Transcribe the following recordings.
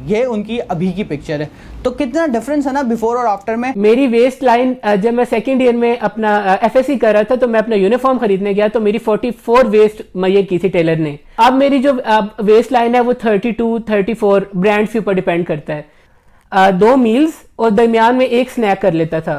ये उनकी अभी की पिक्चर है, तो कितना डिफरेंस है ना बिफोर और आफ्टर में। मेरी वेस्ट लाइन, जब मैं सेकंड ईयर में अपना एफएससी कर रहा था तो मैं अपना यूनिफॉर्म खरीदने गया तो मेरी 44 वेस्ट मैयर की थी टेलर ने। अब मेरी जो वेस्ट लाइन है वो 32 34 ब्रांड्स के ऊपर डिपेंड करता है। 2 मील्स और दरमियान में एक स्नैक कर लेता था।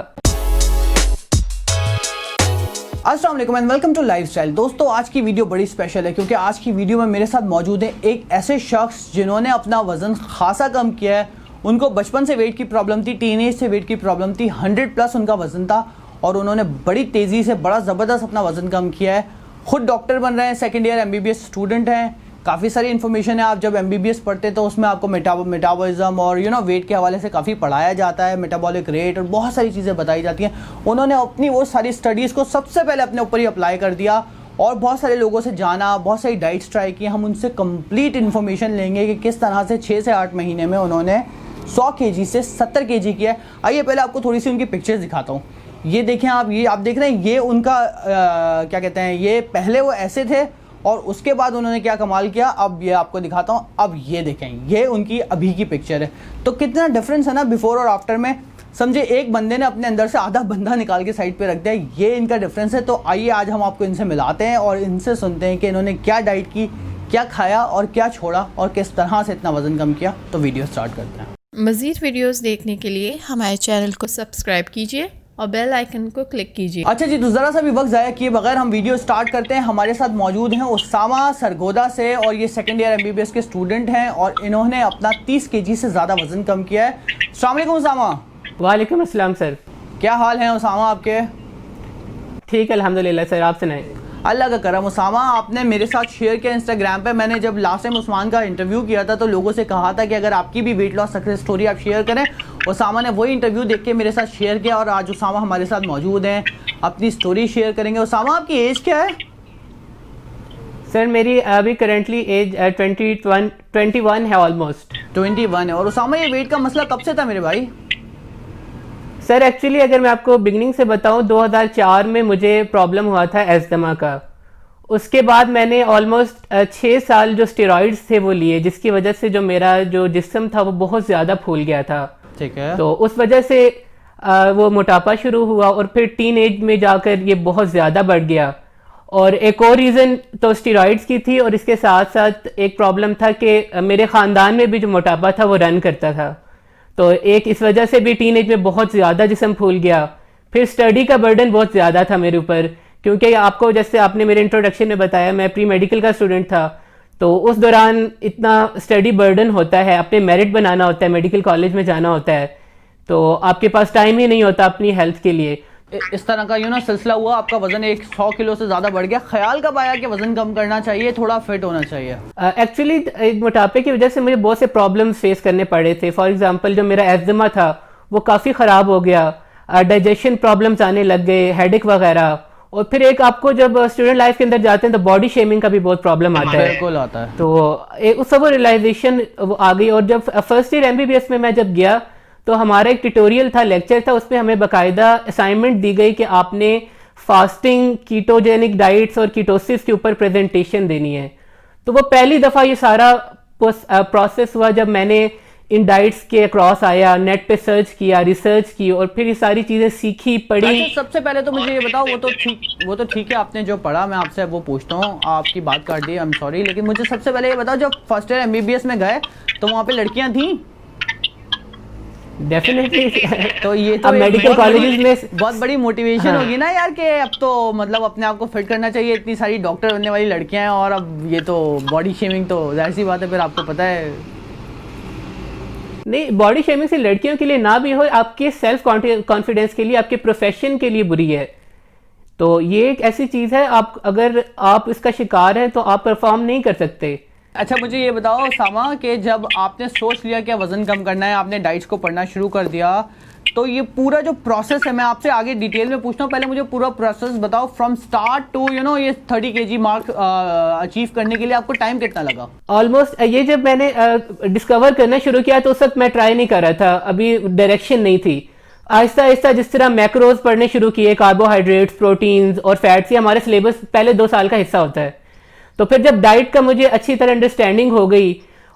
अस्सलाम वालेकुम एंड वेलकम टू लाइफस्टाइल। दोस्तों आज की वीडियो बड़ी स्पेशल है क्योंकि आज की वीडियो में मेरे साथ मौजूद है एक ऐसे शख्स जिन्होंने अपना वजन खासा कम किया है। उनको बचपन से वेट की प्रॉब्लम थी, टीनेज से वेट की प्रॉब्लम थी, 100+ उनका वजन था और उन्होंने बड़ी तेज़ी से बड़ा ज़बरदस्त अपना वजन कम किया है। खुद डॉक्टर बन रहे हैं, सेकेंड ईयर MBBS स्टूडेंट हैं। काफ़ी सारी इन्फॉर्मेशन है, आप जब MBBS पढ़ते हैं तो उसमें आपको मेटाबॉलिज्म और वेट के हवाले से काफ़ी पढ़ाया जाता है, मेटाबॉलिक रेट और बहुत सारी चीज़ें बताई जाती हैं। उन्होंने अपनी वो सारी स्टडीज़ को सबसे पहले अपने ऊपर ही अप्लाई कर दिया और बहुत सारे लोगों से जाना, बहुत सारी डाइट्स ट्राई की। हम उनसे कंप्लीट इन्फॉर्मेशन लेंगे कि किस तरह से 6 से 8 महीने में उन्होंने 100 kg से 70 kg किया है। आइए पहले आपको थोड़ी सी उनकी पिक्चर्स दिखाता हूँ। ये देखें आप, ये आप देख रहे हैं, ये उनका क्या कहते हैं, ये पहले वो ऐसे थे और उसके बाद उन्होंने क्या कमाल किया, अब ये आपको दिखाता हूँ। अब ये देखें, ये उनकी अभी की पिक्चर है, तो कितना डिफरेंस है ना बिफोर और आफ्टर में। समझे एक बंदे ने अपने अंदर से आधा बंदा निकाल के साइड पे रख दिया, ये इनका डिफरेंस है। तो आइए आज हम आपको इनसे मिलाते हैं और इनसे सुनते हैं कि इन्होंने क्या डाइट की, क्या खाया और क्या छोड़ा और किस तरह से इतना वजन कम किया। तो वीडियो स्टार्ट करते हैं। मज़ीद वीडियोस देखने के लिए हमारे चैनल को सब्सक्राइब कीजिए और बेल आइकन को क्लिक कीजिए। अच्छा जी, तो ज़रा सा भी वक्त ज़ाया किए बगैर हम वीडियो स्टार्ट करते हैं। हमारे साथ मौजूद हैं उसामा सरगोदा से और ये सेकेंड ईयर MBBS के स्टूडेंट हैं और इन्होंने अपना 30 kg से ज़्यादा वजन कम किया है। अस्सलाम वालेकुम उसामा। वालेकुम अस्सलाम सर। क्या हाल है उसामा आपके? ठीक है अल्हम्दुलिल्लाह सर, आप सुनाएं। अल्लाह का करम। उसामा आपने मेरे साथ शेयर किया इंस्टाग्राम पे, मैंने जब लास्ट टाइम उस्मान का इंटरव्यू किया था तो लोगों से कहा था कि अगर आपकी भी वेट लॉस सक्सेस स्टोरी आप शेयर करें। उसामा ने वही इंटरव्यू देख के मेरे साथ शेयर किया और आज उसामा हमारे साथ मौजूद हैं, अपनी स्टोरी शेयर करेंगे। उसामा आपकी एज क्या है? सर मेरी अभी करंटली एज 21 है, ऑलमोस्ट 21 है। और उसामा ये वेट का मसला कब से था मेरे भाई? सर एक्चुअली अगर मैं आपको बिगनिंग से बताऊं, 2004 में मुझे प्रॉब्लम हुआ था एस्थमा का। उसके बाद मैंने ऑलमोस्ट 6 साल जो स्टेरॉइड्स थे वो लिए, जिसकी वजह से जो मेरा जो जिस्म था वो बहुत ज़्यादा फूल गया था। ठीक है। तो उस वजह से वो मोटापा शुरू हुआ और फिर टीन एज में जाकर ये बहुत ज़्यादा बढ़ गया। और एक और रीज़न तो स्टेरॉइड्स की थी और इसके साथ साथ एक प्रॉब्लम था कि मेरे ख़ानदान में भी जो मोटापा था वो रन करता था, तो एक इस वजह से भी टीन एज में बहुत ज़्यादा जिस्म फूल गया। फिर स्टडी का बर्डन बहुत ज़्यादा था मेरे ऊपर, क्योंकि आपको जैसे आपने मेरे इंट्रोडक्शन में बताया मैं प्री मेडिकल का स्टूडेंट था, तो उस दौरान इतना स्टडी बर्डन होता है, अपने मेरिट बनाना होता है, मेडिकल कॉलेज में जाना होता है, तो आपके पास टाइम ही नहीं होता अपनी हेल्थ के लिए। इस तरह का सिलसिला हुआ, आपका वजन 100 किलो से ज़्यादा बढ़ गया। ख्याल कब आया कि वजन कम करना चाहिए, थोड़ा फिट होना चाहिए? एक्चुअली मोटापे की वजह से मुझे बहुत से प्रॉब्लम्स फेस करने पड़े थे। फॉर एग्जांपल जो मेरा एस्थमा था वो काफ़ी ख़राब हो गया, डाइजेशन प्रॉब्लम्स आने लग गए, हेडेक वगैरह। और फिर एक आपको जब स्टूडेंट लाइफ के अंदर जाते हैं तो बॉडी शेमिंग का भी बहुत प्रॉब्लम आता है। बिल्कुल आता है। तो उस सब रियलाइजेशन आ गई। और जब फर्स्ट ईयर MBBS में मैं जब गया तो हमारा एक ट्यूटोरियल था, लेक्चर था, उसमें हमें बाकायदा असाइनमेंट दी गई कि आपने फास्टिंग, कीटोजेनिक डाइट्स और कीटोसिस के ऊपर प्रेजेंटेशन देनी है। तो वो पहली दफ़ा ये सारा प्रोसेस हुआ जब मैंने इन डाइट्स के अक्रॉस आया, नेट पे सर्च किया, रिसर्च की और फिर ये सारी चीज़ें सीखी, पढ़ी। अच्छा, सबसे पहले तो मुझे ये बताओ, वो तो ठीक है आपने जो पढ़ा, मैं आपसे वो पूछता हूँ, आपकी बात काट दी, आई एम सॉरी, लेकिन मुझे सबसे पहले ये बताओ, जब फर्स्ट ईयर MBBS में गए तो वहाँ पे लड़कियाँ थीं? डेफिनेटली। तो ये तो मेडिकल कॉलेजेस में बहुत बड़ी मोटिवेशन होगी ना यार, कि अब तो मतलब अपने आप को फिट करना चाहिए, इतनी सारी डॉक्टर बनने वाली लड़कियां हैं और अब ये तो बॉडी शेमिंग, तो जाहिर सी बात है फिर आपको पता है। नहीं, बॉडी शेमिंग से लड़कियों के लिए ना भी हो, आपके सेल्फ कॉन्फिडेंस के लिए, आपके प्रोफेशन के लिए बुरी है। तो ये एक ऐसी चीज़ है, आप अगर आप इसका शिकार हैं तो आप परफॉर्म नहीं कर सकते। अच्छा, मुझे ये बताओ सामा कि जब आपने सोच लिया कि वज़न कम करना है, आपने डाइट्स को पढ़ना शुरू कर दिया, तो ये पूरा जो प्रोसेस है, मैं आपसे आगे डिटेल में पूछता हूँ, पहले मुझे पूरा प्रोसेस बताओ फ्रॉम स्टार्ट टू ये 30 kg मार्क अचीव करने के लिए आपको टाइम कितना लगा? ऑलमोस्ट ये जब मैंने डिस्कवर करना शुरू किया तो उस वक्त मैं ट्राई नहीं कर रहा था, अभी डायरेक्शन नहीं थी। आहिस्ता आहिस्ता जिस तरह मैक्रोज पढ़ने शुरू किए, कार्बोहाइड्रेट्स, प्रोटीन्स और फैट्स, ये हमारे सिलेबस पहले 2 साल का हिस्सा होता है। तो फिर जब डाइट का मुझे अच्छी तरह अंडरस्टैंडिंग हो गई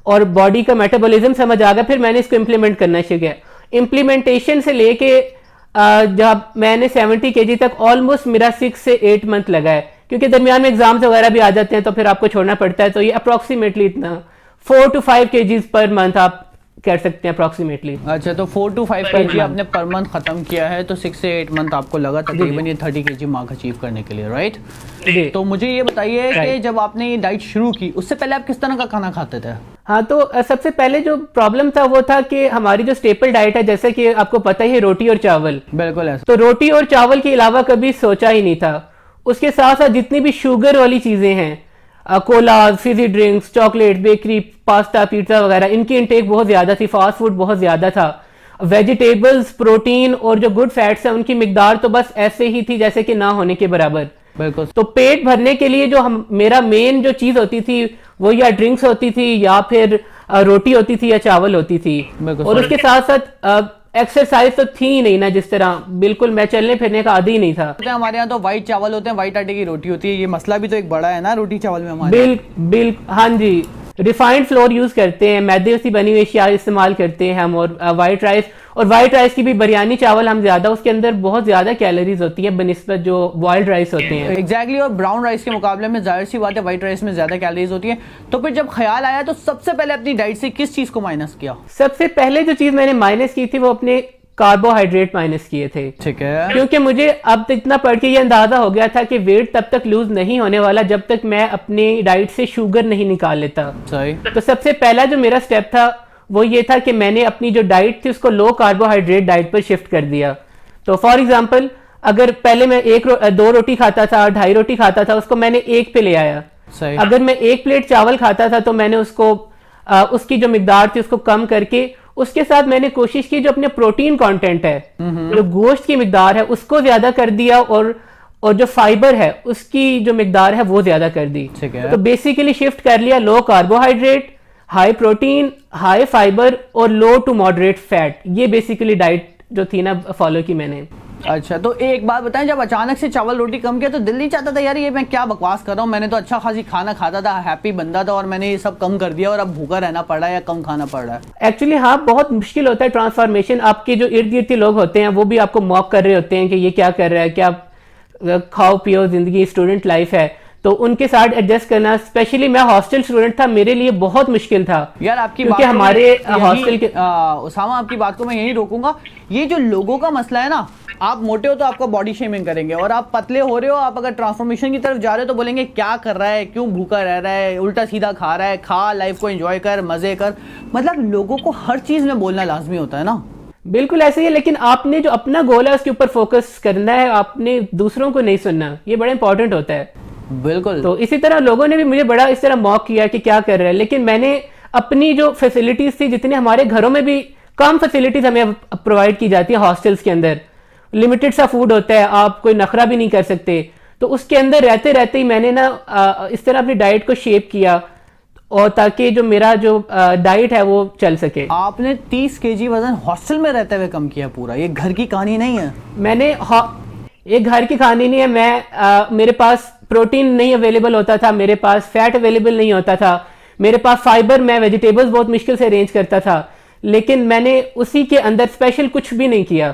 और बॉडी का मेटाबॉलिज्म समझ आ गया, फिर मैंने इसको इम्प्लीमेंट करना शुरू किया। इम्प्लीमेंटेशन से लेके जब मैंने 70 kg तक ऑलमोस्ट मेरा 6 से 8 मंथ लगा है, क्योंकि दरमियान में एग्जाम्स वगैरह भी आ जाते हैं तो फिर आपको छोड़ना पड़ता है। तो ये अप्रोक्सीमेटली इतना 4 to 5 kg पर मंथ आप कर सकते हैं अप्रोक्सीमेटली। अच्छा, तो 4 to 5 kg आपने पर मंथ खत्म किया है, तो 6 से 8 मंथ आपको लगा तकरीबन ये 30 kg मार्क अचीव करने के लिए, राइट? तो मुझे ये बताइए कि जब आपने ये डाइट शुरू की उससे पहले आप किस तरह का खाना खाते थे? हाँ, तो सबसे पहले जो प्रॉब्लम था वो था कि हमारी जो स्टेपल डाइट है, जैसे कि आपको पता ही है, रोटी और चावल। बिल्कुल ऐसा। तो रोटी और चावल के अलावा कभी सोचा ही नहीं था। उसके साथ साथ जितनी भी शुगर वाली चीजें हैं, Cola, Fiji drinks, chocolate, bakery, pasta, pizza वगैरह, इनकी इंटेक बहुत ज्यादा थी। फास्ट फूड बहुत ज्यादा था। वेजिटेबल्स, प्रोटीन और जो गुड फैट्स है उनकी मिकदार तो बस ऐसे ही थी जैसे कि ना होने के बराबर। बिल्कुल। तो पेट भरने के लिए जो मेरा मेन जो चीज होती थी वो या ड्रिंक्स होती थी या फिर रोटी होती थी या चावल होती थी। और उसके साथ साथ एक्सरसाइज तो थी ही नहीं ना, जिस तरह बिल्कुल मैं चलने फिरने का आदी ही नहीं था। हमारे यहाँ तो व्हाइट चावल होते हैं, व्हाइट आटे की रोटी होती है। ये मसला भी तो एक बड़ा है ना रोटी चावल में हमारे। हाँ जी, रिफाइंड फ्लोर यूज करते हैं, मैदे से बनी हुई अशिया इस्तेमाल करते हैं हम, और व्हाइट राइस, और व्हाइट राइस की भी बिरयानी चावल हम ज्यादा, उसके अंदर बहुत ज्यादा कैलोरीज होती है बनिस्बत जो बॉइल्ड राइस होते हैं। एग्जैक्टली। और ब्राउन राइस के मुकाबले में जाहिर सी बात है व्हाइट राइस में ज्यादा कैलोरीज होती है। तो फिर जब ख्याल आया तो सबसे पहले अपनी डाइट से किस चीज को माइनस किया? सबसे पहले जो चीज मैंने माइनस की थी वो अपने कार्बोहाइड्रेट माइनस किए थे। ठीक है। क्योंकि मुझे अब इतना पढ़ के ये अंदाजा हो गया था कि वेट तब तक लूज नहीं होने वाला जब तक मैं अपनी डाइट से शुगर नहीं निकाल लेता। सही। तो सबसे पहला जो मेरा स्टेप था वो ये था कि मैंने अपनी जो डाइट थी उसको लो कार्बोहाइड्रेट डाइट पर शिफ्ट कर दिया। तो फॉर एग्जाम्पल, अगर पहले मैं 2 रोटी खाता था, 2.5 रोटी खाता था, उसको मैंने 1 पे ले आया। सही। अगर मैं 1 प्लेट चावल खाता था तो मैंने उसको उसकी जो मिकदार थी उसको कम करके, उसके साथ मैंने कोशिश की जो अपने प्रोटीन कंटेंट है, जो गोश्त की मिकदार है उसको ज्यादा कर दिया, और जो फाइबर है उसकी जो मिकदार है वो ज्यादा कर दी। ठीक है। तो बेसिकली शिफ्ट कर लिया लो carbohydrate, high protein, high fibre और लो टू मॉडरेट फैट। ये बेसिकली डाइट जो थी ना फॉलो की मैंने। अच्छा, तो एक बात बताएं, जब अचानक से चावल रोटी कम किया तो दिल नहीं चाहता था यार ये मैं क्या बकवास कर रहा हूँ, मैंने तो अच्छा खासी खाना खाता था, हैप्पी बंदा था, और मैंने ये सब कम कर दिया और अब भूखा रहना पड़ रहा है या कम खाना पड़ रहा है? एक्चुअली हाँ, बहुत मुश्किल होता है ट्रांसफॉर्मेशन। आपके जो इर्द गिर्द के लोग होते हैं वो भी आपको मॉक कर रहे होते हैं कि ये क्या कर रहा है, क्या खाओ पियो, जिंदगी स्टूडेंट लाइफ है, तो उनके साथ एडजस्ट करना, स्पेशली मैं हॉस्टल स्टूडेंट था, मेरे लिए बहुत मुश्किल था यार। आपकी क्योंकि हमारे हॉस्टल के उसामा, आपकी बात को मैं यही रोकूंगा। ये जो लोगों का मसला है ना, आप मोटे हो तो आपको बॉडी शेमिंग करेंगे, और आप पतले हो रहे हो, आप अगर ट्रांसफॉर्मेशन की तरफ जा रहे हो तो बोलेंगे क्या कर रहा है, क्यों भूखा रह रहा है, उल्टा सीधा खा रहा है, खा, लाइफ को एंजॉय कर, मजे कर। मतलब लोगों को हर चीज में बोलना लाजमी होता है ना। बिल्कुल ऐसे ही है, लेकिन आपने जो अपना गोल है उसके ऊपर फोकस करना है, आपने दूसरों को नहीं सुनना, ये बड़ा इंपॉर्टेंट होता है। बिल्कुल। तो इसी तरह लोगों ने भी मुझे बड़ा इस तरह मॉक किया कि क्या कर रहे हैं, लेकिन मैंने अपनी जो फैसिलिटीज थी, जितने हमारे घरों में भी कम फैसिलिटीज हमें प्रोवाइड की जाती है हॉस्टल्स के अंदर, लिमिटेड सा फूड होता है, आप कोई नखरा भी नहीं कर सकते, तो उसके अंदर रहते रहते ही मैंने ना इस तरह अपनी डाइट को शेप किया, और ताकि जो मेरा जो डाइट है वो चल सके। आपने 30 kg वजन हॉस्टल में रहते हुए कम किया पूरा, ये घर की कहानी नहीं है। मैंने ये घर की कहानी नहीं है। मैं मेरे पास प्रोटीन नहीं अवेलेबल होता था, मेरे पास फैट अवेलेबल नहीं होता था, मेरे पास फाइबर, मैं वेजिटेबल्स बहुत मुश्किल से अरेंज करता था, लेकिन मैंने उसी के अंदर स्पेशल कुछ भी नहीं किया।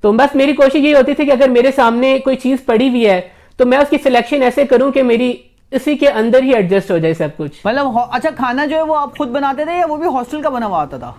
तो बस मेरी कोशिश ये होती थी कि अगर मेरे सामने कोई चीज पड़ी हुई है तो मैं उसकी सिलेक्शन ऐसे करूं कि मेरी इसी के अंदर ही एडजस्ट हो जाए सब कुछ। मतलब अच्छा, खाना जो है वो आप खुद बनाते थे या वो भी हॉस्टल का बना हुआ आता था?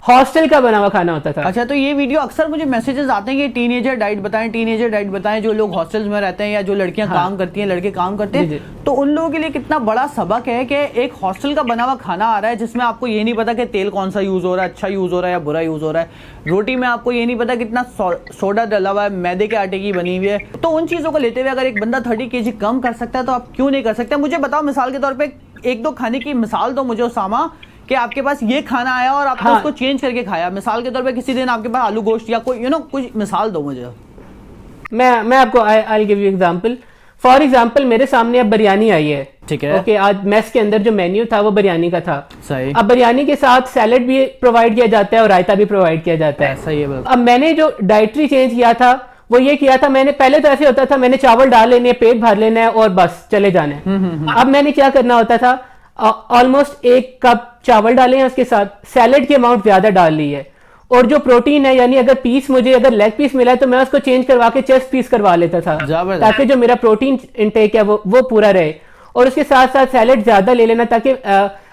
हॉस्टल का बना हुआ खाना होता था। अच्छा, तो ये वीडियो अक्सर मुझे मैसेजेस आते हैं कि टीनेजर डाइट बताएं, टीनेजर डाइट बताएं, जो लोग हॉस्टल्स में रहते हैं या जो लड़कियां काम करती हैं, लड़के काम करते हैं, तो उन लोगों के लिए कितना बड़ा सबक है कि एक हॉस्टल का बना हुआ खाना आ रहा है जिसमें आपको ये नहीं पता कि तेल कौन सा यूज हो रहा है, अच्छा यूज हो रहा है या बुरा यूज हो रहा है, रोटी में आपको ये नहीं पता कितना सोडा डला हुआ है, मैदे के आटे की बनी हुई है। तो उन चीजों को लेते हुए अगर एक बंदा 30 kg कम कर सकता है तो आप क्यों नहीं कर सकते? मुझे बताओ, मिसाल के तौर पर 1-2 खाने की मिसाल दो मुझे उसामा, कि आपके पास ये खाना आया और आपने उसको चेंज करके खाया। मिसाल के तौर पे किसी दिन आपके पास आलू गोश्त या कोई कुछ मिसाल दो मुझे। मैं आपको I give you example. For example, मेरे सामने अब बिरयानी आई है, ठीक है। ओके, आज मेस के अंदर जो मेन्यू था वो बिरयानी का था। सही। अब बिरयानी के साथ सैलेड भी प्रोवाइड किया जाता है और रायता भी प्रोवाइड किया जाता है। सही है। अब मैंने जो डाइटरी चेंज किया था वो ये किया था, मैंने पहले तो ऐसे होता था, मैंने चावल डाल लेने, पेट भर लेना है और बस चले जाना है। अब मैंने क्या करना होता था, ऑलमोस्ट 1 कप चावल डाले हैं, उसके साथ सैलेड की अमाउंट ज्यादा डाल ली है, और जो प्रोटीन है यानी अगर लेग पीस मिला है तो मैं उसको चेंज करवा के चेस्ट पीस करवा लेता था, ताकि जो मेरा प्रोटीन इनटेक है वो पूरा रहे। और उसके साथ साथ सैलेड ज्यादा ले लेना, ताकि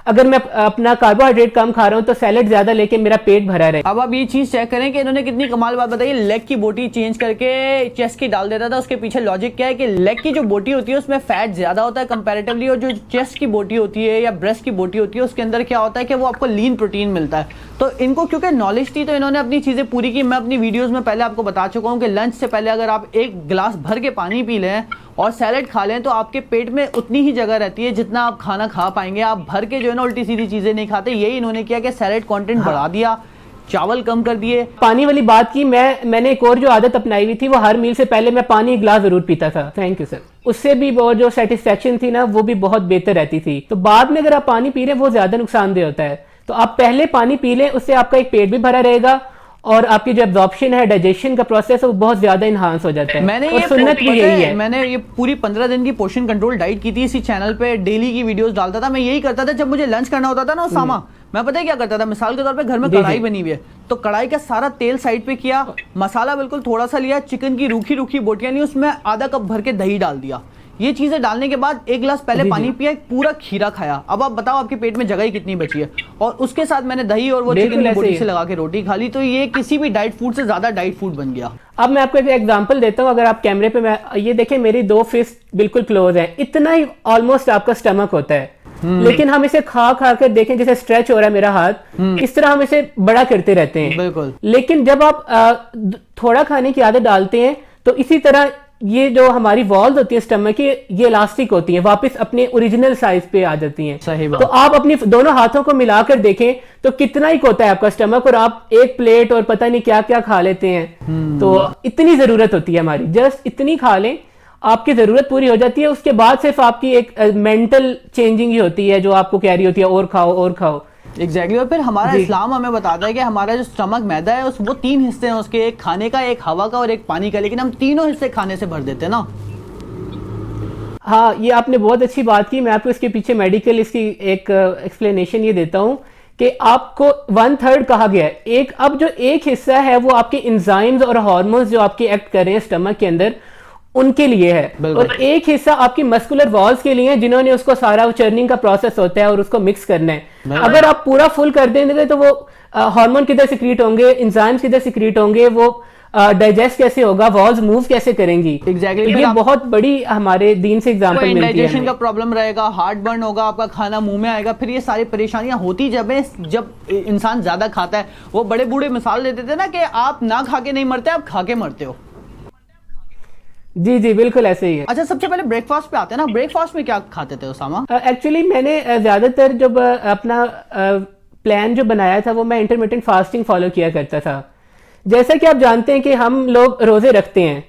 अगर मैं अपना कार्बोहाइड्रेट कम खा रहा हूं तो सैलेड ज्यादा लेके मेरा पेट भरा रहे। अब आप ये चीज चेक करें कि इन्होंने कितनी कमाल बात बताई, लेग की बोटी चेंज करके चेस्ट की डाल देता था। उसके पीछे लॉजिक क्या है कि लेग की जो बोटी होती है उसमें फैट ज्यादा होता है कंपैरेटिवली, और जो चेस्ट की बोटी होती है या ब्रेस्ट की बोटी होती है उसके अंदर क्या होता है कि वो आपको लीन प्रोटीन मिलता है। तो इनको क्योंकि नॉलेज थी तो इन्होंने अपनी चीजें पूरी की। मैं अपनी वीडियोस में पहले आपको बता चुका हूं कि लंच से पहले अगर आप 1 गिलास भर के पानी पी लें और सैलेड खा लें तो आपके पेट में उतनी ही जगह रहती है जितना आप खाना खा पाएंगे। आप भर के जो है ना उल्टी सीधी चीजें नहीं खाते। यही इन्होंने किया कि सैलेड कंटेंट बढ़ा दिया, चावल कम कर दिए। पानी वाली बात की, मैंने एक और जो आदत अपनाई हुई थी, वो हर मील से पहले मैं पानी 1 गिलास जरूर पीता था। Thank you sir. उससे भी वो जो सेटिस्फेक्शन थी ना वो भी बहुत बेहतर रहती थी। तो बाद में अगर आप पानी पी रहे हैं वो ज्यादा नुकसानदेह होता है, तो आप पहले पानी पी लें, उससे आपका एक पेट भी भरा रहेगा और आपकी जो एब्जॉर्प्शन है, डाइजेशन का प्रोसेस है वो बहुत ज्यादा इनहांस हो जाता है। मैंने और ये सुन्नत भी यही है। मैंने ये पूरी 15 दिन की पोषण कंट्रोल डाइट की थी। इसी चैनल पे डेली की वीडियोस डालता था। मैं यही करता था जब मुझे लंच करना होता था ना उसामा, मैं पता है क्या करता था, मिसाल के तौर पे घर में कढ़ाई बनी हुई है तो कढ़ाई का सारा तेल साइड पे किया, मसाला बिल्कुल थोड़ा सा लिया, चिकन की रूखी रूखी बोटियां ली, उसमें आधा कप भर के दही डाल दिया। ये चीजें डालने के बाद 1 गिलास पहले पानी पिया, एक पूरा खीरा खाया। अब आप बताओ आपके पेट में जगह ही कितनी बची है। और उसके साथ मैंने दही और वो चिकन की बोटी से लगा के रोटी खा ली। तो ये किसी भी डाइट फूड से ज्यादा डाइट फूड बन गया। अब मैं आपको एक एग्जांपल देता हूं। अगर आप कैमरे पे, मैं ये देखें, मेरी 2 फिस्ट बिल्कुल क्लोज है, इतना ही ऑलमोस्ट आपका स्टमक होता है। लेकिन हम इसे खा खा कर देखें, जैसे स्ट्रेच हो रहा है मेरा हाथ, इस तरह हम इसे बड़ा करते रहते हैं। बिल्कुल। लेकिन जब आप थोड़ा खाने की आदत डालते हैं तो इसी तरह ये जो हमारी वॉल्स होती है स्टमक की, ये इलास्टिक होती हैं, वापस अपने ओरिजिनल साइज पे आ जाती हैं। सही बात। तो आप अपनी दोनों हाथों को मिलाकर देखें तो कितना ही होता है आपका स्टमक, और आप 1 प्लेट और पता नहीं क्या क्या खा लेते हैं। तो इतनी जरूरत होती है हमारी, जस्ट इतनी खा लें, आपकी जरूरत पूरी हो जाती है। उसके बाद सिर्फ आपकी एक मेंटल चेंजिंग ही होती है जो आपको कह रही होती है और खाओ और खाओ। एग्जैक्टली। और फिर हमारा इस्लाम हमें बताता है कि हमारा जो स्टमक मैदा है वो 3 हिस्से हैं उसके, एक खाने का, एक हवा का और एक पानी का, लेकिन हम तीनों हिस्से खाने से भर देते हैं ना। हाँ, ये आपने बहुत अच्छी बात की। मैं आपको इसके पीछे मेडिकल इसकी एक एक्सप्लेनेशन ये देता हूँ कि आपको 1/3 कहा गया है। अब जो एक हिस्सा है वो आपके इंजाइम्स और हार्मोन्स जो आपके एक्ट कर रहे हैं स्टमक के अंदर, उनके लिए है, और एक हिस्सा आपकी मस्कुलर वॉल्स के लिए है, जिन्होंने उसको सारा चर्निंग का प्रोसेस होता है और उसको मिक्स करना है। अगर आप पूरा फुल कर देंगे तो वो हार्मोन किधर सिक्रीट होंगे, इंजाइम्स किधर सिक्रीट होंगे, वो डाइजेस्ट कैसे होगा, वॉल्स मूव कैसे करेंगी। एग्जैक्टली। ये बहुत बड़ी हमारे दीन से एग्जांपल मिलती है। डाइजेशन का प्रॉब्लम रहेगा, हार्ट बर्न होगा, आपका खाना मुंह में आएगा, फिर ये सारी परेशानियां होती जब इंसान ज्यादा खाता है। वो बड़े बूढ़े मिसाल देते थे ना कि आप ना खा के नहीं मरते, आप खा के मरते हो। जी जी, बिल्कुल ऐसे ही है। अच्छा, सबसे पहले ब्रेकफास्ट पे आते हैं ना। ब्रेकफास्ट में क्या खाते थे उसामा? एक्चुअली मैंने ज्यादातर जब अपना प्लान जो बनाया था वो मैं इंटरमिटेंट फास्टिंग फॉलो किया करता था। जैसा कि आप जानते हैं कि हम लोग रोजे रखते हैं,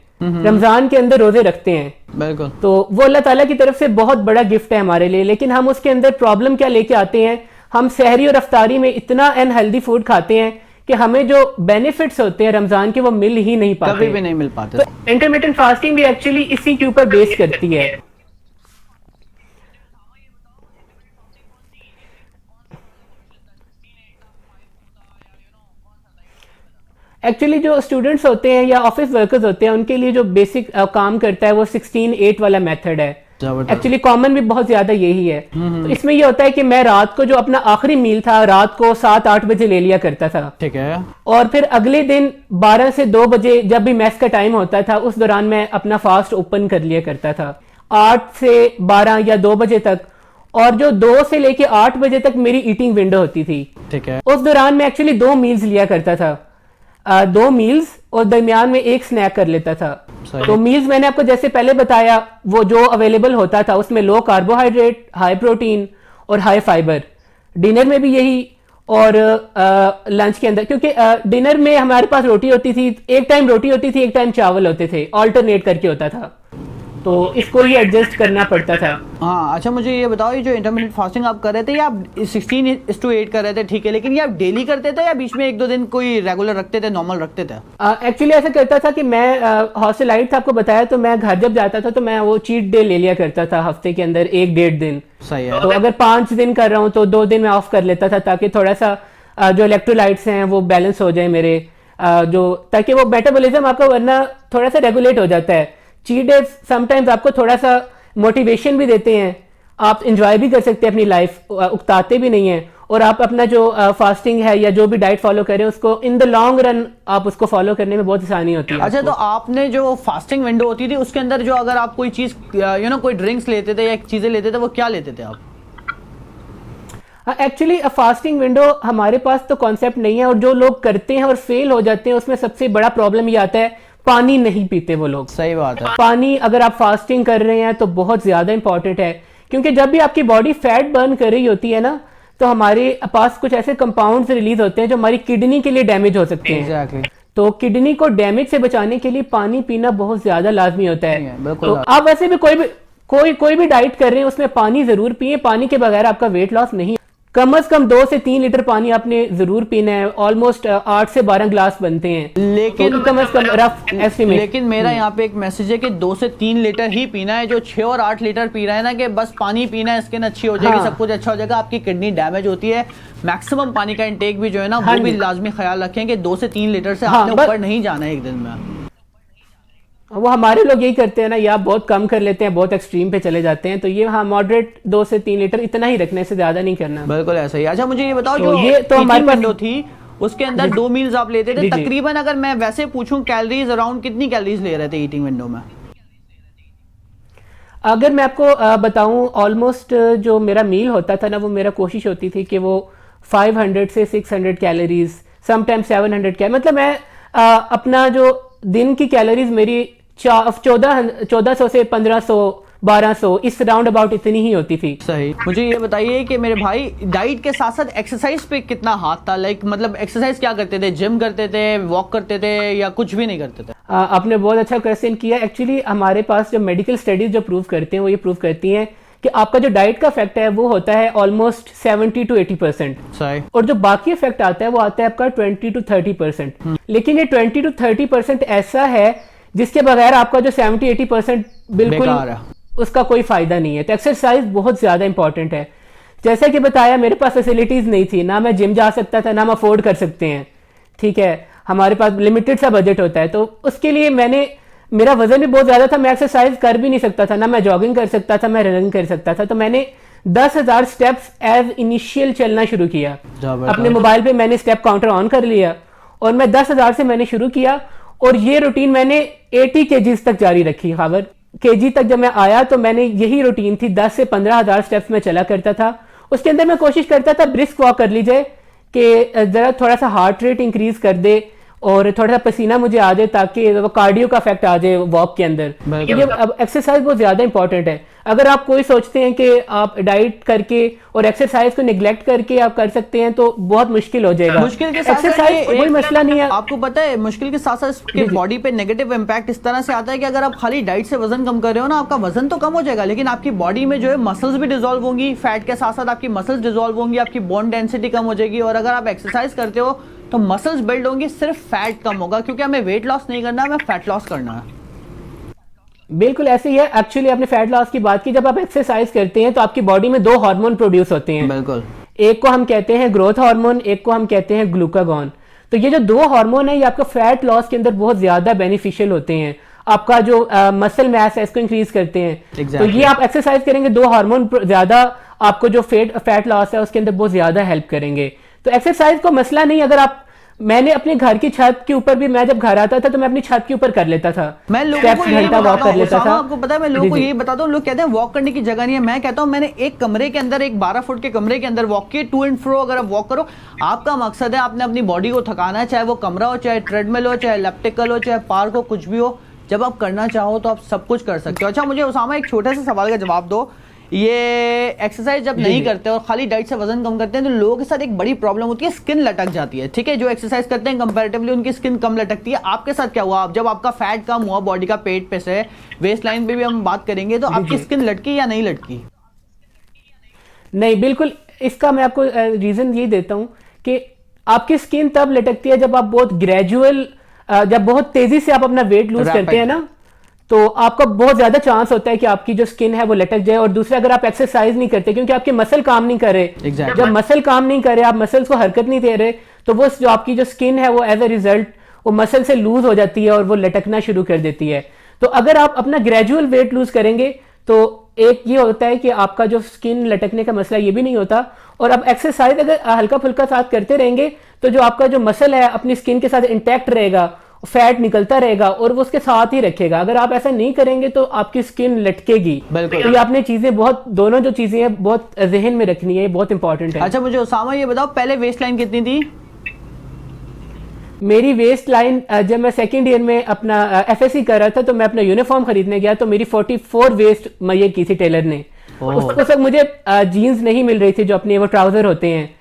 रमजान के अंदर रोजे रखते हैं। बिल्कुल। तो वो अल्लाह ताला की तरफ से बहुत बड़ा गिफ्ट है हमारे लिए, लेकिन हम उसके अंदर प्रॉब्लम क्या लेके आते हैं, हम सहरी और अफ्तारी में इतना अनहेल्दी फूड खाते हैं कि हमें जो बेनिफिट्स होते हैं रमजान के वो मिल ही नहीं पाते, कभी भी नहीं मिल पाते। तो इंटरमिटेंट फास्टिंग भी एक्चुअली इसी के ऊपर बेस करती है। एक्चुअली जो स्टूडेंट्स होते हैं या ऑफिस वर्कर्स होते हैं उनके लिए जो बेसिक काम करता है वो 16/8 वाला मेथड है। एक्चुअली कॉमन भी बहुत ज्यादा यही है। तो इसमें ये होता है कि मैं रात को जो अपना आखिरी मील था रात को 7-8 बजे ले लिया करता था। ठीक है। और फिर अगले दिन 12 से 2 बजे जब भी मैस का टाइम होता था उस दौरान मैं अपना फास्ट ओपन कर लिया करता था 8 से 12 या 2 बजे तक, और जो 2 से लेके 8 बजे तक मेरी ईटिंग विंडो होती थी। ठीक है। उस दौरान मैं एक्चुअली 2 मील्स लिया करता था, 2 मील्स और दरमियान में एक स्नैक कर लेता था। तो मील्स मैंने आपको जैसे पहले बताया वो जो अवेलेबल होता था उसमें लो कार्बोहाइड्रेट, हाई प्रोटीन और हाई फाइबर। डिनर में भी यही, और लंच के अंदर, क्योंकि डिनर में हमारे पास रोटी होती थी, एक टाइम रोटी होती थी, एक टाइम चावल होते थे, ऑल्टरनेट करके होता था। तो इसको ही एडजस्ट करना पड़ता था। हाँ अच्छा, मुझे ये बताओ, ये जो इंटरमिटेंट फास्टिंग आप कर रहे थे, ये आप 16:8 कर रहे थे, ठीक है, लेकिन ये आप डेली करते थे या बीच में 1-2 दिन कोई रेगुलर रखते थे, नॉर्मल रखते थे? एक्चुअली ऐसा करता था कि मैं हॉस्टल लाइट था आपको बताया, तो मैं घर जब जाता था तो मैं वो चीट डे ले लिया करता था हफ्ते के अंदर 1-1.5 दिन। सही है। तो अगर 5 दिन कर रहा हूँ तो 2 दिन मैं ऑफ कर लेता था, ताकि थोड़ा सा जो इलेक्ट्रोलाइट्स हैं वो बैलेंस हो जाए मेरे, ताकि वो मेटाबॉलिज्म आपका वरना थोड़ा सा रेगुलेट हो जाता है। चीट डे समटाइम्स आपको थोड़ा सा मोटिवेशन भी देते हैं, आप इंजॉय भी कर सकते हैं अपनी लाइफ, उकताते भी नहीं हैं, और आप अपना जो फास्टिंग है या जो भी डाइट फॉलो करें उसको इन द लॉन्ग रन आप उसको फॉलो करने में बहुत आसानी होती है। अच्छा, तो आपने जो फास्टिंग विंडो होती थी उसके अंदर जो अगर आप कोई चीज कोई ड्रिंक्स लेते थे या चीजें लेते थे, वो क्या लेते थे आप? एक्चुअली फास्टिंग विंडो हमारे पास तो कॉन्सेप्ट नहीं है, और जो लोग करते हैं और फेल हो जाते हैं उसमें सबसे बड़ा प्रॉब्लम ये आता है, पानी नहीं पीते वो लोग। सही बात है। पानी अगर आप फास्टिंग कर रहे हैं तो बहुत ज्यादा इंपॉर्टेंट है, क्योंकि जब भी आपकी बॉडी फैट बर्न कर रही होती है ना, तो हमारे पास कुछ ऐसे कंपाउंड्स रिलीज होते हैं जो हमारी किडनी के लिए डैमेज हो सकते हैं। Exactly. तो किडनी को डैमेज से बचाने के लिए पानी पीना बहुत ज्यादा लाजमी होता है। बिल्कुल। तो आप वैसे भी कोई भी डाइट कर रहे हैं उसमें पानी जरूर पिए, पानी के बगैर आपका वेट लॉस नहीं। कम से कम 2 से 3 लीटर पानी आपने जरूर पीना है, ऑलमोस्ट 8 से 12 ग्लास बनते हैं, लेकिन तो कम से कम रफ एस्टिमेट। लेकिन मेरा यहाँ पे एक मैसेज है कि 2 से 3 लीटर ही पीना है। जो 6 और 8 लीटर पी रहा है ना, कि बस पानी पीना है, स्किन अच्छी हो जाएगी, हाँ। सब कुछ अच्छा हो जाएगा, आपकी किडनी डैमेज होती है। मैक्सिमम पानी का इंटेक भी जो है ना, वो भी लाजमी ख्याल रखें कि 2 से 3 लीटर से आपने ऊपर नहीं जाना है एक दिन में। वो हमारे लोग यही करते हैं ना, या बहुत कम कर लेते हैं, बहुत एक्सट्रीम पे चले जाते हैं, तो ये हाँ मॉडरेट 2 से 3 लीटर इतना ही रखने से ज्यादा नहीं करना। बिल्कुल ऐसा ही। अच्छा मुझे ये बताओ, तो जो ये तो हमारी विंडो थी उसके अंदर 2 मील्स आप लेते थे तकरीबन, अगर मैं वैसे पूछूं कैलोरीज अराउंड कितनी कैलोरीज ले रहे थे ईटिंग विंडो में? अगर मैं आपको बताऊं, ऑलमोस्ट जो मेरा मील होता था ना, वो मेरा कोशिश होती थी कि वो 500 से 600 कैलोरीज, समटाइम्स 700 कैलोरी, मतलब मैं अपना जो दिन की कैलोरीज मेरी 1400 से 1500 1200 इस राउंड अबाउट इतनी ही होती थी। सही। मुझे ये बताइए कि मेरे भाई डाइट के साथ साथ एक्सरसाइज पे कितना हाथ था? लाइक मतलब एक्सरसाइज क्या करते थे? जिम करते थे, वॉक करते थे, या कुछ भी नहीं करते थे? आपने बहुत अच्छा क्वेश्चन किया। एक्चुअली हमारे पास जो मेडिकल स्टडीज जो प्रूव करते हैं वो ये प्रूव करती हैं कि आपका जो डाइट का इफेक्ट है वो होता है ऑलमोस्ट 70 to 80%। सही। और जो बाकी इफेक्ट आता है वो आता है आपका 20 to 30%। लेकिन ये 20 to 30% ऐसा है जिसके बगैर आपका जो 70-80% बिल्कुल उसका कोई फायदा नहीं है। तो एक्सरसाइज बहुत ज्यादा इंपॉर्टेंट है। जैसा कि बताया, मेरे पास फैसिलिटीज नहीं थी, ना मैं जिम जा सकता था, ना हम अफोर्ड कर सकते हैं, ठीक है, हमारे पास लिमिटेड सा बजट होता है। तो उसके लिए मेरा वजन भी बहुत ज्यादा था, मैं एक्सरसाइज कर भी नहीं सकता था, ना मैं जॉगिंग कर सकता था, मैं रनिंग कर सकता था। तो मैंने 10,000 स्टेप्स एज इनिशियल चलना शुरू किया। अपने मोबाइल पे मैंने स्टेप काउंटर ऑन कर लिया और मैं 10,000 से मैंने शुरू किया, और ये रूटीन मैंने 80 kgs तक जारी रखी। खबर केजी तक जब मैं आया तो मैंने यही रूटीन थी, 10 से 15,000 स्टेप्स में चला करता था। उसके अंदर मैं कोशिश करता था ब्रिस्क वॉक कर लीजिए, कि जरा थोड़ा सा हार्ट रेट इंक्रीज कर दे और थोड़ा सा पसीना मुझे आ जाए, ताकि वो कार्डियो का इफेक्ट आ जाए वॉक के अंदर। ये अब एक्सरसाइज बहुत ज्यादा इंपॉर्टेंट है। अगर आप कोई सोचते हैं कि आप डाइट करके और एक्सरसाइज को निगलेक्ट करके आप कर सकते हैं, तो बहुत मुश्किल हो जाएगा। मुश्किल के साथ एक्सरसाइज कोई मसला नहीं है। आपको पता है, मुश्किल के साथ साथ इसके बॉडी पे नेगेटिव इंपैक्ट इस तरह से आता है कि अगर आप खाली डाइट से वजन कम कर रहे हो ना, आपका वजन तो कम हो जाएगा, लेकिन आपकी बॉडी में जो है मसल्स भी डिसॉल्व होंगी, फैट के साथ साथ आपकी मसल्स डिसॉल्व होंगी, आपकी बोन डेंसिटी कम हो जाएगी। और अगर आप एक्सरसाइज करते हो तो मसल्स बिल्ड होंगी, सिर्फ फैट कम होगा, क्योंकि हमें वेट लॉस नहीं करना, हमें फैट लॉस करना है। बिल्कुल ऐसे ही है। एक्चुअली आपने फैट लॉस की बात की, जब आप एक्सरसाइज करते हैं तो आपकी बॉडी में 2 हार्मोन प्रोड्यूस होते हैं। बिल्कुल। एक को हम कहते हैं ग्रोथ हार्मोन, एक को हम कहते हैं ग्लूकागॉन। तो ये जो 2 हार्मोन है, ये आपका फैट लॉस के अंदर बहुत ज्यादा बेनिफिशियल होते हैं। आपका जो मसल मैस है इसको इंक्रीज करते हैं। तो ये आप एक्सरसाइज करेंगे, 2 हार्मोन ज्यादा आपको जो फैट लॉस है उसके अंदर बहुत ज्यादा हेल्प करेंगे। तो एक्सरसाइज को मसला नहीं। अगर आप, मैंने अपने घर की छत के ऊपर भी, मैं जब घर आता था तो मैं अपनी छत के ऊपर कर लेता था, मैं लोगों को यही वॉक कर लेता था। आपको पता है, मैं लोगों को यही बताता हूँ, लोग कहते हैं वॉक करने की जगह नहीं है। मैं कहता हूँ मैंने एक कमरे के अंदर, एक 12 फुट के कमरे के अंदर वॉक किए, टू एंड फ्रो। अगर आप वॉक करो, आपका मकसद है आपने अपनी बॉडी को थकाना है, चाहे वो कमरा हो, चाहे ट्रेडमिल हो, चाहे इलेप्टिकल हो, चाहे पार्क हो, कुछ भी हो, जब आप करना चाहो तो आप सब कुछ कर सकते हो। अच्छा मुझे उसामा एक छोटे से सवाल का जवाब दो। ये एक्सरसाइज जब नहीं करते और खाली डाइट से वजन कम करते हैं तो लोगों के साथ एक बड़ी प्रॉब्लम होती है, स्किन लटक जाती है। ठीक है, जो एक्सरसाइज करते हैं कंपैरेटिवली उनकी स्किन कम लटकती है। आपके साथ क्या हुआ? जब आपका फैट कम हुआ बॉडी का, पेट पे से वेस्ट लाइन पे भी हम बात करेंगे, तो आपकी स्किन लटकी या नहीं लटकी? नहीं, बिल्कुल। इसका मैं आपको रीजन ये देता हूं कि आपकी स्किन तब लटकती है जब आप बहुत ग्रेजुअल, जब बहुत तेजी से आप अपना वेट लूज करते हैं ना, तो आपका बहुत ज्यादा चांस होता है कि आपकी जो स्किन है वो लटक जाए। और दूसरा, अगर आप एक्सरसाइज नहीं करते, क्योंकि आपके मसल काम नहीं कर रहे, जब मसल काम नहीं कर रहे, आप मसल्स को हरकत नहीं दे रहे, तो वो जो आपकी जो स्किन है वो एज ए रिजल्ट वो मसल से लूज हो जाती है और वो लटकना शुरू कर देती है। तो अगर आप अपना ग्रेजुअल वेट लूज करेंगे तो एक ये होता है कि आपका जो स्किन लटकने का मसला ये भी नहीं होता। और अब एक्सरसाइज अगर हल्का फुल्का साथ करते रहेंगे तो जो आपका जो मसल है अपनी स्किन के साथ इंटैक्ट रहेगा, फैट निकलता रहेगा और वो उसके साथ ही रखेगा। अगर आप ऐसा नहीं करेंगे तो आपकी स्किन लटकेगी। बिल्कुल। तो ये आपने चीजें बहुत, दोनों जो चीजें हैं बहुत जहन में रखनी है, बहुत इंपॉर्टेंट है। अच्छा, मुझे उसामा ये बताओ, पहले वेस्ट लाइन कितनी थी? मेरी वेस्ट लाइन, जब मैं सेकंड ईयर में अपना एफएससी कर रहा था तो मैं अपना यूनिफॉर्म खरीदने गया तो मेरी 44 वेस्ट मुहैया की थी टेलर ने। उसको सब मुझे जीन्स नहीं मिल रही थी, जो अपने वो ट्राउजर होते हैं,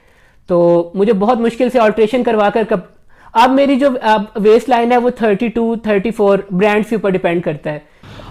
तो मुझे बहुत मुश्किल से ऑल्ट्रेशन करवा कर अब मेरी जो वेस्ट लाइन है वो 32, 34 ब्रांड्स के ऊपर डिपेंड करता है।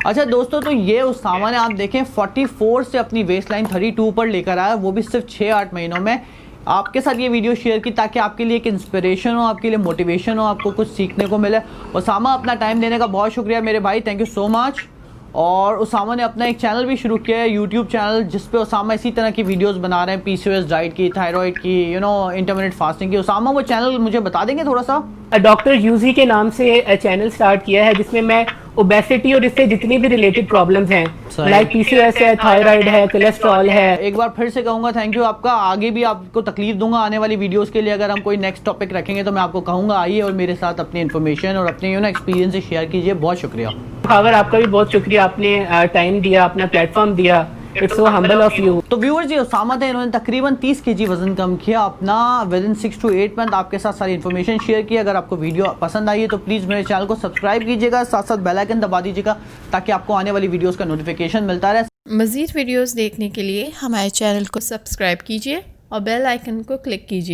अच्छा दोस्तों, तो ये उसामा ने आप देखें 44 से अपनी वेस्ट लाइन 32 पर लेकर आया, वो भी सिर्फ 6-8 महीनों में। आपके साथ ये वीडियो शेयर की ताकि आपके लिए एक इंस्पिरेशन हो, आपके लिए मोटिवेशन हो, आपको कुछ सीखने को मिले। उसामा, अपना टाइम देने का बहुत शुक्रिया मेरे भाई, थैंक यू सो मच। और उसामा ने अपना एक चैनल भी शुरू किया है, यूट्यूब चैनल, जिस पे उसामा इसी तरह की वीडियोस बना रहे हैं, पीसीओएस डाइट की, थायराइड की, इंटरमिटेंट फास्टिंग की। उसामा, वो चैनल मुझे बता देंगे थोड़ा सा? डॉक्टर यूजी के नाम से चैनल स्टार्ट किया है जिसमें मैं ओबेसिटी और इससे जितनी भी रिलेटेड प्रॉब्लम्स हैं, लाइक पीसीओएस है, थायराइड है, कोलेस्ट्रॉल है। एक बार फिर से कहूंगा थैंक यू आपका। आगे भी आपको तकलीफ दूंगा आने वाली वीडियोस के लिए। अगर हम कोई नेक्स्ट टॉपिक रखेंगे तो मैं आपको कहूंगा आइए और मेरे साथ अपनी इन्फॉर्मेशन और अपने एक्सपीरियंस शेयर कीजिए। बहुत शुक्रिया। खबर, आपका भी बहुत शुक्रिया, आपने टाइम दिया, अपना प्लेटफॉर्म दिया। It's so humble of you. तो व्यूअर्स, ये उसामा थे, इन्होंने तकरीबन 30 kg वजन कम किया अपना विद इन 6 to 8 मंथ। आपके साथ सारी इन्फॉर्मेशन शेयर की। अगर आपको वीडियो पसंद आई है तो प्लीज़ मेरे चैनल को सब्सक्राइब कीजिएगा, साथ साथ बेल आइकन दबा दीजिएगा ताकि आपको आने वाली वीडियोस का नोटिफिकेशन मिलता रहे। मज़ीद वीडियोस देखने के लिए हमारे चैनल को सब्सक्राइब कीजिए और बेल आइकन को क्लिक कीजिए।